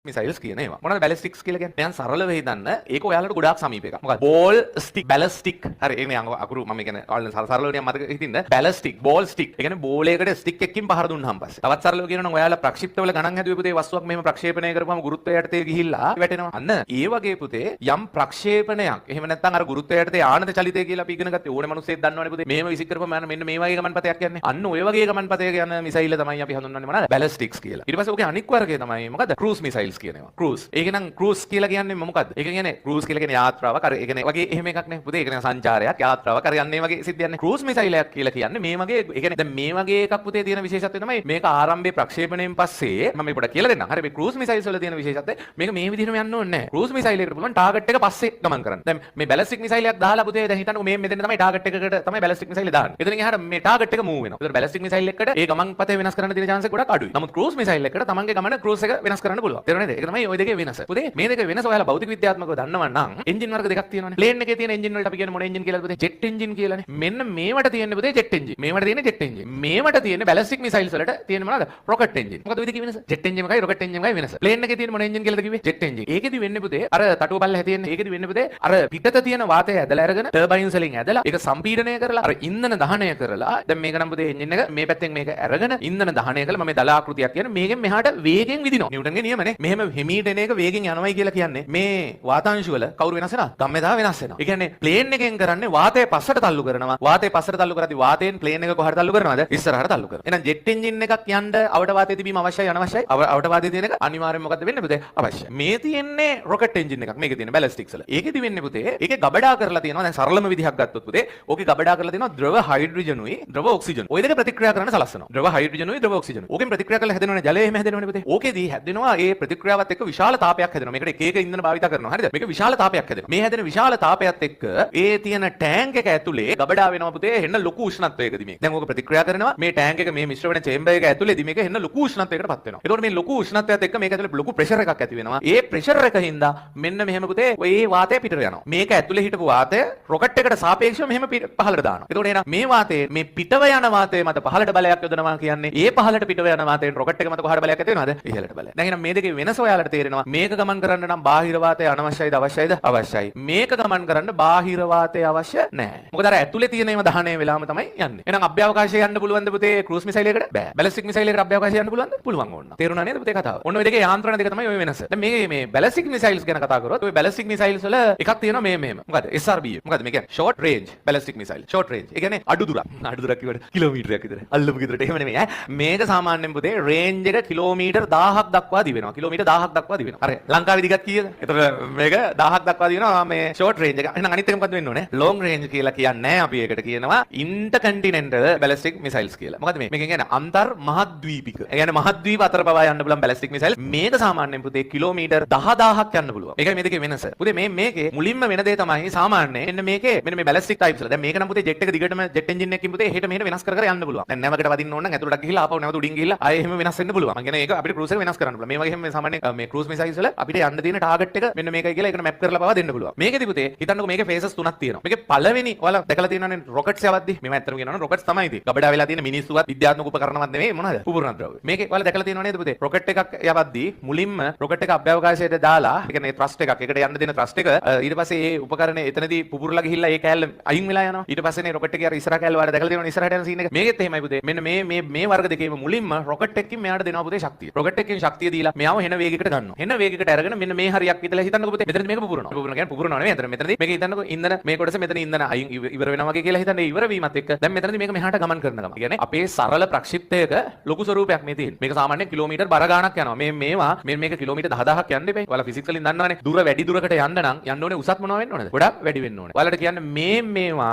Missiles කියන ඒවා. මොනවද බැලිස්ටික්ස් කියලා කියන්නේ? දැන් සරලව හිතන්න ඒක ඔයාලට ගොඩාක් සමීප එකක්. මොකද බෝල් ස්ටික් බැලිස්ටික්. හරි ඒ කියන්නේ අකුරු මම කියන්නේ සරලව නිකන් මතක හිටින්න බැලිස්ටික් බෝල් ස්ටික්. ඒ කියන්නේ බෝලයකට ස්ටික් එකකින් පහර දුන්නාම පස්සේ. තවත් සරලව කියනවා නම් ඔයාලා ප්‍රක්ෂිප්තවල ගණන් හැදුවේ පුතේ වස්තුවක් මෙහෙම ප්‍රක්ෂේපණය කරපුවම ගුරුත්වය යටතේ ගිහිල්ලා වැටෙනවා. අන්න ඒ වගේ පුතේ යම් ප්‍රක්ෂේපණයක් එහෙම නැත්නම් අර ගුරුත්වය යටතේ ආනත චලිතය කියලා අපි ඉගෙන ගත්තේ ඕනේ මිනිස්සෙක් දන්නවනේ පුතේ. මෙහෙම විසික් කරපුවම මෙන්න මේ වගේ ගමන්පතයක් යන්නේ. අන්න ඔය වගේ ගමන්පතයක යන මිසයිල් තමයි අපි හඳුන්වන්නේ මොනවාද? බැලිස්ටික්ස් කියලා. ඊට පස්සේ ඔකේ අනික් වර්ගය තමයි මොකද්ද? ක්‍රූස් මිසයිල්ස් කියන ඒවා. ක්‍රූස්. ඒක නම් ක්‍රූස් කියලා කියන්නේ මොකද්ද? ඒක කියන්නේ ක්‍රූස් කියලා කියන්නේ යාත්‍රාවක්. අර ඒ කියන්නේ වගේ එහෙම එකක් නේ පුතේ. ඒක කියන්නේ සංචාරයක් යාත්‍රාවක්. අර යන්නේ වගේ සිද්ධියක් නේ. ක්‍රූස් මිසයිලයක් කියලා කියන්නේ මේ වගේ ඒ කියන්නේ දැන් මේ වගේ එකක් පුතේ තියෙන විශේෂත්වය තමයි මේක ආරම්භයේ ප්‍රක්ෂේපණයෙන් පස්සේ මම පොඩ්ඩක් කියලා දෙන්නම්. හරි මේ ක්‍රූස් මිසයිල්ස් වල තියෙන විශේෂත්වය මේක මේ විදිහටම යන්න ඕනේ නැහැ. ක්‍රූස් මිසයිල් එකට පුළුවන් ටාගට් එක පස්සේ ගමන් කරන්න. දැන් මේ බැලිස්ටික් මිසයිලයක් දාලා පුතේ දැන් හිතන්නකෝ මේ මෙතන තමයි ටාගට් එකකට තමයි බැලිස්ටික් මිසයිල් දාන්නේ. එතනින් එහාට මේ ටාගට් එක මූව් වෙනවා. ඒතර බැලිස්ටික් මිසයිල් එකකට ඒ ගමන් පතේ වෙනස් කරන්න තියෙන chance එක ගොඩක් අඩුයි. නමුත් ක්‍රූස් මිසයිල් එකකට තමන්ගේ ගමන ක්‍රූස් එක වෙනස් කරන්න පුළුවන්. තේරුණාද? ඒක තමයි ওই දෙකේ වෙනස. පුතේ මේ දෙකේ වෙනස ඔයාලා භෞතික විද්‍යාත්මකව දන්නවා නම් එන්ජින් වර්ග දෙකක් තියෙනවානේ. ප්ලේන් එකේ තියෙන එන්ජින් වලට අපි කියන්නේ මොන එන්ජින් කියලාද පුතේ? ජෙට් එන්ජින් කියලානේ. මෙන්න මේවට තියෙන්නේ පුතේ ජෙට් එන්ජින්. මේවට තියෙන්නේ ජෙට් එන්ජින්. මේවට තියෙන්නේ බැලිස්ටික් මිසයිල්ස් වලට තියෙන්නේ මොනවද? Rocket engine. මොකද ඔය දෙකේ වෙනස? ජෙට් එන්ජින් එකයි රොකට් එන්ජින් එකයි වෙනස. ප්ලේන් එකේ තියෙන මොන එන්ජින් කියලාද කිව්වේ? Jet engine. ඒකෙදි වෙන්නේ පුතේ අර තටුව බල්ල හැදෙන්නේ. ඒකෙදි වෙන්නේ පුතේ අර පිටත තියෙන වාතය ඇදලා අරගෙන ටර්බයින්ස් වලින් ඇදලා ඒක සම්පීඩනය කරලා අර ඉන්ධන දහනය කරලා දැන් මේක නම් පුතේ එන්ජින් එක මේ පැත්තෙන් මේක අරගෙන ඉන්ධන දහනය කරලා මම මේ දල ආකෘතියක් කියන්නේ මේකෙන් මෙහාට වේගෙන් විදිනවා. නිව්ටන්ගේ නියමනේ. මෙහෙම හිමීට එන එක වේගෙන් යනවායි කියලා කියන්නේ මේ වාතාංශ වල කවුරු වෙනස් වෙනවද? ගම්මෙදා වෙනස් වෙනවා. ඒ කියන්නේ ප්ලේන් එකෙන් කරන්නේ වාතය පස්සට තල්ලු කරනවා. වාතය පස්සට තල්ලු කරද්දී වාතයෙන් ප්ලේන් එක කොහට තල්ලු කරනවද? ඉස්සරහට තල්ලු කරනවා. එහෙනම් ජෙට් එන්ජින් එකක් යන්න අවට වාතය තිබීම අවශ්‍යයි අනවශ්‍යයි? අවට වාතය තියෙන එක අනිවාර්යෙන් මොකද්ද වෙන්නේ පුතේ? අවශ්‍යයි. මේ තියෙන්නේ රොකට් එන්ජින් එකක්. මේකේ තියෙන බැලිස්ටික්ස් වල. ඒකෙදි වෙන්නේ පුතේ ඒකේ ගබඩා කරලා තියෙනවා. දැන් සරලම විදිහක් ගත්තොත් පුතේ ඕකේ ගබඩා කරලා තියෙනවා ද්‍රව හයිඩ්‍රජනුයි ද්‍රව ඔක්සිජන්. ඔය දෙක ප්‍රතික්‍රියා කරන්න සලස්සනවා. ද්‍රව හයිඩ්‍රජනුයි ද්‍රව ඔක්සිජන්. ඕකෙන් ප්‍රතික්‍රියා කරලා හැදෙනවනේ ජලය එහෙම හැදෙනවනේ පුතේ. ඕකේදී හැදෙනවා ඒ ප්‍රතික්‍රියාවත් එක්ක විශාල තාපයක් හැදෙනවා. මේකට එක එක ඉන්ධන භාවිත කරනවා. හරිද? මේක විශාල තාපයක් හැදෙනවා. මේ හැදෙන විශාල තාපයත් එක්ක ඒ තියෙන ටැංක් එක ඇතුලේ ගබඩා වෙනවා පුතේ හෙන්න ලොකු උෂ්ණත්වයකදී මේක. දැන් ඕක ප්‍රතික්‍රියා කරනවා මේ ටැංක් එක මේ මිශ්‍ර වෙන චේම්බර් එක ඇතුලේදී මේක හෙන්න ලොකු උෂ්ණත්වයකටපත් වෙනවා. ඒතකොට මේ ලොකු උෂ්ණත්වයත් එක්ක මේක ඇතුලේ ලොකු ප්‍රෙෂර් එකක් ඇති වෙනවා. ඒ ප්‍රෙෂර් එක හින්දා මෙන්න මෙහෙම පුතේ ඔය වාතය පිටට යනවා. මේක ඇතුලේ හිටපු වාතය රොකට් එකට සාපේක්ෂව මෙහෙම පහළට දානවා. ඒතකොට එහෙනම් මේ වාතය මේ පිටව යන වාතය මත පහළට බලයක් යොදනවා කියන්නේ ඒ පහළට පිටව යන වාතයෙන් රොකට් එක මත කොහාට බලයක් ඇති වෙනවද? ඉහළට බලය. දැන් එහෙනම් මේ දෙකේ වෙනස ඔයාලට තේරෙනවා. මේක ගමන් කරන්න නම් බාහිර වාතය අනවශ්‍යයිද අවශ්‍යයිද? අවශ්‍යයි. මේක ගමන් කරන්න බාහිර වාතය අවශ්‍ය නැහැ. මොකද අර ඇතුලේ තියෙන ඒවා දහණය වෙලාම තමයි යන්නේ. එහෙනම් අභ්‍යවකාශයේ යන්න පුළුවන්ද පුතේ ක්‍රූස් මිසයිල් එකකට? බෑ. බැලිස්ටික් මිසයිල් එකකට අභ්‍යවකාශයේ යන්න පුළුවන්ද? පුළුවන් ඕන. තේරුණා නේද පුතේ කතාව? ඔන්න ඔය දෙකේ යාන්ත්‍රණ දෙක තමයි ඔය වෙනස. දැන් මේ බැලිස්ටික් මිසයිල්ස් ගැන කතා කරොත් ඔය බැලිස්ටික් මිසයිල්ස් වල එකක් තියෙනවා මෙහෙම. මොකද SRB. මොකද මේ කියන්නේ short range ballistic missile. Short range. ඒ කියන්නේ අඩු දුරක්. අඩු දුරක් කිව්වට කිලෝමීටරයක් විතර. අල්ලපු ගෙදරට එහෙම නෙමෙයි ඈ. මේක සාමාන්‍යයෙන් පුතේ රේන්ජ් එක කිලෝමීටර් 1000ක් දක්වා දිවෙනවා. කිලෝමීටර් 1000ක් දක්වා දිවෙනවා. හරි. ලංකාවේ දිගත් කීයද? එතකොට මේක 1000ක් දක්වා දිවෙනවා මේ ෂෝට් රේන්ජ් එක. එහෙනම් අනිත් එක මොකද්ද වෙන්න ඕනේ? ලොංග් රේන්ජ් කියලා කියන්නේ නැහැ. අපි ඒකට කියනවා ඉන්ටර්කන්ටිනෙන්ටල් බැලිස්ටික් මිසයිල්ස් කියලා. මොකද මේකෙන් කියන්නේ අන්තර් මහද්වීපික. ඒ කියන්නේ මහද්වීප අතර පවා යන්න පුළුවන් බැලිස්ටික් මිසයිල්. මේක සාමාන්‍යයෙන් පුතේ කිලෝමීටර් 10000ක් යන්න පුළුවන්. ඒකයි මේ දෙකේ වෙනස. පුතේ මේකේ මුලින්ම වෙන දේ තමයි සාමාන්‍යයෙන් මෙන්න මේකේ මෙන්න මේ බැලිස්ටික් ටයිප්ස් වල. දැන් මේක නම් පුතේ ජෙට් එක දිගටම ජෙට් එන්ජින් එකකින් පුතේ එහෙට මෙහෙට වෙනස් කර කර යන්න පුළුවන්. දැන් නැවකට වදින්න ඕන නම් ඇතුළට ගිහිල්ලා ආපහු නැවත උඩින් ගිහිල්ලා ආයෙ එහෙම වෙනස් වෙන්න පුළුවන්. මම කියන්නේ ඒක අපිට ක්‍රූස් එක වෙනස් කරන්න පුළුවන්. මේ වගේ එහෙම මේ සාමාන්‍ය මේ ක්‍රූස් මිසයිල්ස් වල අපිට යන්න තියෙන ටාගට් එක මෙන්න මේකයි කියලා ඒකට මැප් කරලා පවා දෙන්න පුළුවන්. මේකෙදි පුතේ හිතන්නකෝ මේකේ ෆේසස් තුනක් තියෙනවා. මේකේ පළවෙනි ඔයාලා දැකලා තියෙනවනේ රොකට්ස් යවද්දි. මේව ඇත්තටම කියනවනේ රොකට්ස් තමයි තියෙන්නේ. ගබඩා වෙලා තියෙන මිනිස්සුවත් විද්‍යාත්මක උපකරණවත් නෙමෙයි මොනවද? පුපුරන ද්‍රව්‍ය. මේකේ ඔයාලා දැකලා තියෙනව නේද පුතේ? රොකට් එකක් යවද්දි මුලින්ම රොකට් එක අභ්‍යවකාශයට දාලා ඒ කියන්නේ ත්‍රස්ට් එකක් ඒකට යන්න දෙන ත්‍රස්ට් එක ඊට පස්සේ ඒ උපකරණය එතනදී පුපුරලා ගිහිල්ලා ඒ කෑල්ල අයින් වෙලා යනවා. ඊට පස්සේනේ රොකට් එකේ අර ඉස්සරහ කෑල්ල වල දැකලා තියෙනවනේ ඉස්සරහට යන සීන් එක. මේකෙත් එහෙමයි පුතේ. මෙන්න මේ වර්ග දෙකේම මුලින්ම රොකට් එකකින් මෙයාට දෙනවා පුතේ ශක්තිය. රොකට් එකකින් ශක්තිය දීලා මෙයාව හෙන වේගයකට ගන්නවා. හෙන වේගයකට අරගෙන මෙන්න මේ හරියක් විතර හිතන්නකෝ පුතේ. මෙතනදී මේක පුපුරනවා. පුපුරනවා කියන්නේ පුපුරනවා නෙමෙයි. අතන මෙතනදී මේක හිතන්නකෝ ඉන්ධන මේ කොටස මෙතන ඉන්ධන අයින් ඉවර වෙනවා වගේ කියලා හිතන්නේ ඉවර වීමත් එක්ක දැන් මෙතනදී මේක මෙහාට ගමන් කරන ගම. කියන්නේ අපේ සරල ප්‍රක්ෂිප්තයක ලොකු ස්වරූපයක් මේ තියෙන්නේ. මේක සාමාන්‍යයෙන් කිලෝමීටර් බර ගාණක් යනවා. මේවා මේක කිලෝමීටර් 10000ක් යන්න එපයි. ඔයාලා ෆිසික්ස් වලින් දන්නවනේ. දුර වැඩි දුරකට යන්න නම් යන්න ඕනේ උසත් මොනවා වෙන්න ඕනේද? ගොඩක් වැඩි වෙන්න ඕනේ. ඔයාලට කියන්නේ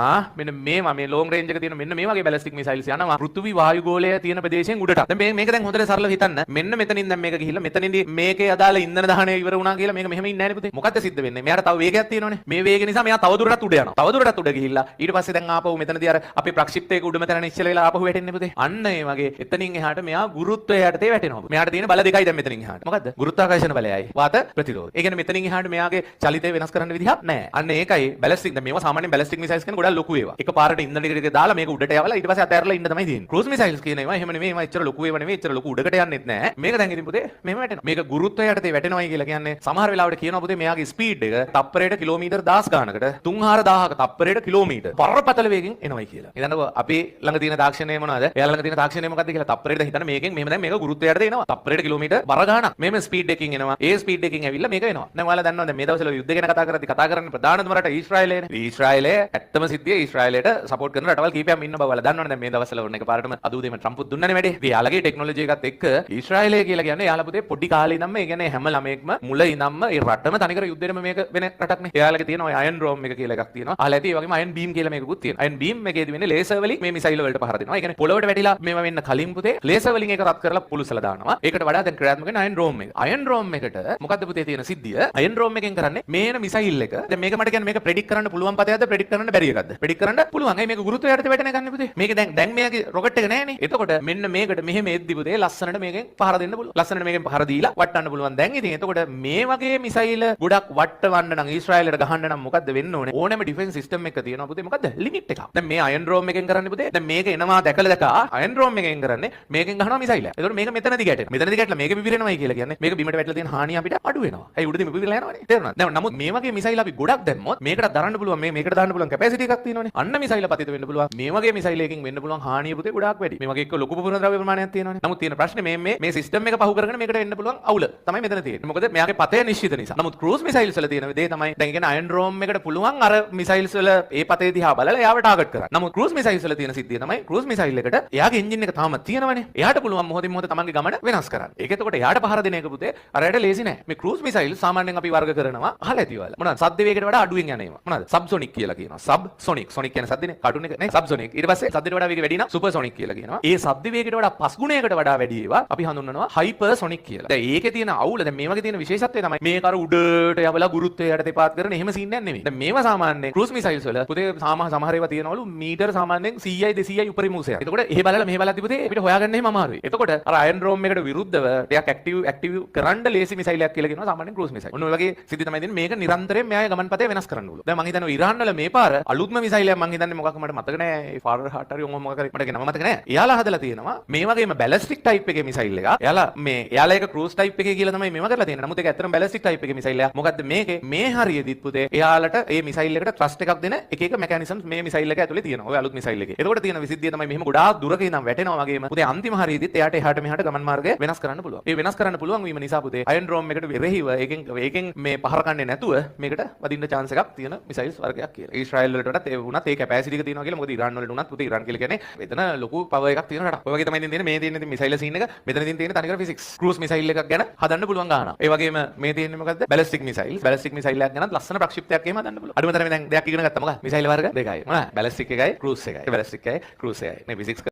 මේවා මේ ලොංග් රේන්ජ් එක තියෙන මෙන්න මේ වගේ බැලිස්ටික් මිසයිල්ස් යනවා පෘථිවි වායුගෝලය තියෙන ප්‍රදේශයෙන් උඩට. දැන් මේක දැන් හොඳට සරලව හිතන්න. මෙන්න මෙතනින් දැන් මේක ගිහිල්ලා මෙතනින්දී මේකේ අදාළ ඉන්ධන දහනය ඉවර වුණා කියලා මේක මෙහෙම ඉන්නේ නැහැ නේ පුතේ. මොකද්ද සිද්ධ වෙන්නේ? මෙයාට තව වේගයක් තියෙනවනේ. මේ වේගය නිසා මෙයා තව දුරටත් උඩ යනවා. තව දුරටත් උඩ ගිහිල්ලා ඊට පස්සේ දැන් ආපහු මෙතනදී අර අපේ ප්‍රක්ෂිප්තයක උඩම තැන ඉස්සෙල්ලා වෙලා ආපහු වැටෙන්නේ පුතේ. අන්න ඒ වගේ එතනින් එහාට මෙයා ගුරුත්වය යටතේ වැටෙනවා. මෙයාට තියෙන බල දෙකයි දැන් මෙතනින් එහාට. මොකද්ද? ගුරුත්වාකර්ෂණ බලයයි වාත ප්‍රතිරෝධය. ඒ කියන්නේ මෙතනින් එහාට මෙයාගේ චලිතය වෙනස් කරන්න විදිහක් නැහැ. අන්න ඒකයි බැලිස්ටික්. දැන් මේවා සාමාන්‍යයෙන් බැලිස්ටික් මිසයිල්ස් කියන ගොඩක් ලොකු ඒවා. එකපාරට ඉන්ධන ටික දාලා මේක උඩට යවලා ඊට පස්සේ අතහැරලා ඉන්න තමයි තියෙන්නේ. ක්‍රූස් මිසයිල්ස් කියන ඒවා එහෙම නෙමෙයි. ඒවා එච්චර ලොකු ඒවා නෙමෙයි. එච්චර ලොකු උඩකට යන්නෙත් නැහැ. මේක දැන් ඉතින් පුතේ මෙහෙම වැටෙනවා. මේක ගුරුත්වය යටතේ වැටෙනවයි කියලා කියන්නේ සමහර වෙලාවට කියනවා පුතේ මෙයාගේ ස්පීඩ් එක තප්පරයට කිලෝමීටර් 10 ගානකට 3000ක තප්පරයට කිලෝමීටර් බරපතල වේගෙන් එනවයි කියලා. ඉතින් අපි ළඟ තියෙන තාක්ෂණය මොනවද? එයා ළඟ තියෙන තාක්ෂණය මොකද්ද කියලා තප්පරයට හිතන්න මේකෙන් මෙහෙම දැන් මේක ගුරුත්වය යටතේ එනවා. තප්පරයට කිලෝමීටර් බර ගානක්. මෙහෙම ස්පීඩ් එකකින් එනවා. ඒ ස්පීඩ් එකකින් ඇවිල්ලා මේක එනවා. දැන් ඔයාලා දන්නවද මේ දවස්වල යුද්ධ ගැන කතා කරද්දී කතා කරන්නේ ප්‍රධානම රට ඊශ්‍රායලයනේ. ඊශ්‍රායලය ඇත්තම සිද්ධිය ඊශ්‍රායලයට සපෝට් කරන රටවල් කීපයක් ඉන්න බව ඔයාලා දන්නවනේ. දැන් මේ දවස්වල ඔන්න එකපාරටම අදූදේම ට්‍රම්ප්ත් දුන්නනේ වැඩේ. ඉතින් යාළගේ ටෙක්නොලොජි එකත් එක්ක ඊශ්‍රායලය කියලා කියන්නේ යාළ පුතේ පොඩි කාලේ ඉඳන්ම ඒ කියන්නේ හැම ළමයෙක්ම මුල ඉඳන්ම ඒ රටම තනිකර යුද්ධෙම මේක වෙන රටක්නේ. යාළගේ තියෙන ඔය අයන් රෝම් එක කියලා එකක් තියෙනවා. අහලා ඇති ඒ වගේම අයන් බීම් කියලා මේකකුත් තියෙනවා. අයන් බීම් එකේදී වෙන්නේ ලේසර් වලින් මේ මිසයිල් වලට පහර දෙනවා. ඒ කියන්නේ පොළොවට වැටිලා මේවා වෙන්න කලින් පුතේ ලේසර් වලින් ඒක රත් කරලා පුළුසලා දානවා. ඒකට වඩා දැන් ක්‍රියාත්මක වෙන අයන් රෝම් එක. අයන් රෝම් එකට මොකද්ද පුතේ තියෙන සිද්ධිය? අයන් රෝම් එකෙන් කරන්නේ මේන මිසයිල් එක. දැන් මේක මට කියන්නේ මේක ප්‍රෙඩික්ට් කරන්න පුළුවන් පතයක්ද ප්‍රෙඩික්ට් කරන්න බැරි එකක්ද? ප්‍රෙඩික්ට් කරන්න පුළුවන්. ඒ මේක ගුරුත්වය යටතේ වැටෙන එකන්නේ පුතේ. මේක දැන් මෙයාගේ රොකට් එක නෑනේ. එතකොට මෙන්න මේකට මෙහෙම එද්දි පුතේ ලස්සනට මේකෙන් පහර දෙන්න පුළුවන්. ලස්සනට මේකෙන් පහර දීලා වටන්න පුළුවන්. දැන් ඉතින් එතකොට මේ වගේ මිසයිල් ගොඩක් වට්ටවන්න නම් ඊශ්‍රායලයට ගහන්න නම් මොකද්ද වෙන්න ඕනේ? ඕනෙම ඩිෆෙන්ස් සිස්ටම් එක තියෙනවා පුතේ. මොකද්ද? ලිමිට් එකක්. දැන් මේ අයන් රෝම් එකෙන් කරන්නේ පුතේ. දැන් මේක එනවා දැකලා අයන් රෝම් එකෙන් කරන්නේ මේකෙන් ගහනවා මිසයිල්. එතකොට මේක මෙතනදී ගැටෙනවා. මෙතනදී ගැටලා මේක පිපිරෙනවයි කියලා කියන්නේ මේක බිමට වැටලා තියෙන හානිය අපිට අඩු වෙනවා. ඒ උඩදී පිපිරලා යනවනේ. තේරුණාද? දැන් නමුත් මේ වගේ මිසයිල් අපි ගොඩක් දැම්මොත් මේකට දරන්න පුළුවන් මේකට දාන්න පුළුවන් කැපැසිටි එකක් තියෙනවනේ. අන්න මිසයිල් පතිත වෙන්න පුළුවන්. මේ වගේ මිසයිල් එකකින් වෙන්න පුළුවන් හානිය පුතේ ගොඩාක් වැඩි. මේ වගේ එක්ක ලොකු පුපුරන ද්‍රව්‍ය ප්‍රමාණයක් තියෙනවනේ. නමුත් තියෙන ප්‍රශ්නේ මේ සිස්ටම් එක පහු කරගෙන මේකට වෙන්න පුළුවන් අවුල තමයි මෙතන තියෙන්නේ. මොකද මෙයාගේ පතය නිශ්චිත නිසා. නමුත් ක්‍රූස් මිසයිල්ස් වල තියෙන දේ තමයි දැන් කියන්නේ අයන් රෝම් එකට පුළුවන් අර මිසයිල්ස් වල ඒ පතේ දිහා බලලා එයාව ටාගට් කරන්න. නමුත් ක්‍රූස් මිසයිල්ස් වල තියෙන සිද්ධිය තමයි ක්‍රූස් මිසයිල් එකට එයාගේ එන්ජින් එක තාම තියෙනවනේ. එයාට පුළුවන් මොහොතින් මොහොත තමන්ගේ ගමන වෙනස් කරන්න. ඒක එතකොට එයාට පහර දෙන එක පුතේ අරයට ලේසි නෑ. මේ ක්‍රූස් මිසයිල් සාමාන්‍යයෙන් අපි වර්ග කරනවා අහලා ඇති ඔයාලා. මොනවාද? සද්ද වේගයට වඩා අඩුවෙන් යන ඒවා. මොනවාද? සබ්සොනික් කියලා කියනවා. සබ්සොනික්. සොනික් කියන්නේ සද්දනේ. කාටුන් එක නේ සබ්සොනික්. ඊට පස්සේ සද්දයට වඩා වේගය වැඩි නම් සුපර්සොනික් කියලා කියනවා. ඒ සද්ද වේගයට වඩා 5 ගුණයකට වඩා වැඩි ඒවා අපි හඳුන්වනවා හයිපර්සොනික් කියලා. දැන් ඒකේ තියෙන අවුල දැන් මේ වගේ තියෙන විශේෂත්වය තමයි මේක අර උඩට යවලා ගුරුත්වය යටතේ පාත් කරන එහෙම සීන් එකක් නෙමෙයි. දැන් මේවා සාමාන්‍යයෙන් ක්‍රූස් මිසයිල්ස් වල පුතේ සමහර ඒවා තියෙනවලු මීටර් සාමාන්‍යයෙන් 100යි 200යි උපරිම උසයක්. එතකොට එහෙ බලලා මෙහෙ බලද්දි පුතේ අපිට හොයාගන්න එහෙම අමාරුයි. එතකොට අර අයන් රෝම් එකට විරුද්ධව ටිකක් ඇක්ටිව් කරන්න ලේසි මිසයිලයක් කියලා කියනවා සාමාන්‍යයෙන් ක්‍රූස් මිසයිල්. ඔන්න ඔය වගේ සිද්ධි තමයි දෙන්නේ. මේක නිරන්තරයෙන් මෙයාගේ ගමන්පතේ වෙනස් කරන්න ඕන. දැන් මම හිතන්නේ ඉරාන් වල මේ පාර අලුත්ම මිසයිලයක් මම හිතන්නේ මොකක් මට මතක නෑ. ඒ ෆාරර් හාට් හරි මොකක් හරි මට නම මතක නෑ. එයාලා හදලා තියෙනවා මේ වගේම බැලිස්ටික් ටයිප් එකේ මිසයිල් එකක්. එයාලා ඒක ක්‍රූස් ටයිප් එකේ කියලා තමයි මේව කරලා තියෙන්නේ. නමුත් ඒක ඇත්තටම බැලිස්ටික් ටයිප් එකේ මිසයිල් එකක්. මොකද්ද මේකේ මේ හරියදිත් පුතේ එයාලට මේ මිසයිල් එකට ත්‍රස්ට් එකක් දෙන එක මෙකැනිසම්ස් මේ මිසයිල් එක ඇතුලේ තියෙනවා. ඔය අලුත් මිසයිල් එකේ. එතකොට තියෙන විසිද්ධිය තමයි මෙහෙම ගොඩාක් දුරක ඉඳන් වැටෙනවා වගේම පුතේ අන්තිම හරියදිත් එයාට එහාට මෙහාට ගමන් මාර්ගය වෙනස් කරන්න පුළුවන්. ඒ වෙනස් කරන්න පුළුවන් වීම නිසා පුතේ අයන් රෝම් එකට වෙරෙහිව ඒකෙන් මේ පහර කන්නේ නැතුව මේකට වදින්න chance එකක් තියෙන මිසයිල්ස් වර්ගයක් කියලා. ඊශ්‍රායල් වලට වඩා ඒ වුණත් ඒ කැපැසිටි එක තියෙනවා කියලා. මොකද ඉරාන් වලට වුණත් පුතේ ඉරාන් කියලා කියන්නේ එතන ලොකු පවර් එකක් තියෙන රටක්. ඔය වගේ තමයි තියෙන්නේ මේ තියෙන මිසයිල් සීන් එක. මෙතන තියෙන තනිකර ෆිසික්ස්. ක්‍රූස් මිසයිල් එකක් ගැන හදන්න පුළුවන් ගානක්. ඒ වගේම මේ තියෙන්නේ මොකද්ද? බැලිස්ටික් මිසයිල්. බැලිස්ටික් මිසයිල් එකක් ගැනත් ලස්සන ප්‍රක්ෂිප්තයක් එහෙම හදන්න පුළුවන්. අඩුම තරමේ දැන් දෙයක් ඉගෙන ගත්තා මොකක්ද? මිසයිල් වර්ග දෙකයි. මොනවාද? බැලිස්ටික් එකයි ක්‍රූස් එකයි. බැලිස්ටික් එකයි ක්‍රූස් එකයි. මේ ෆිසික්ස්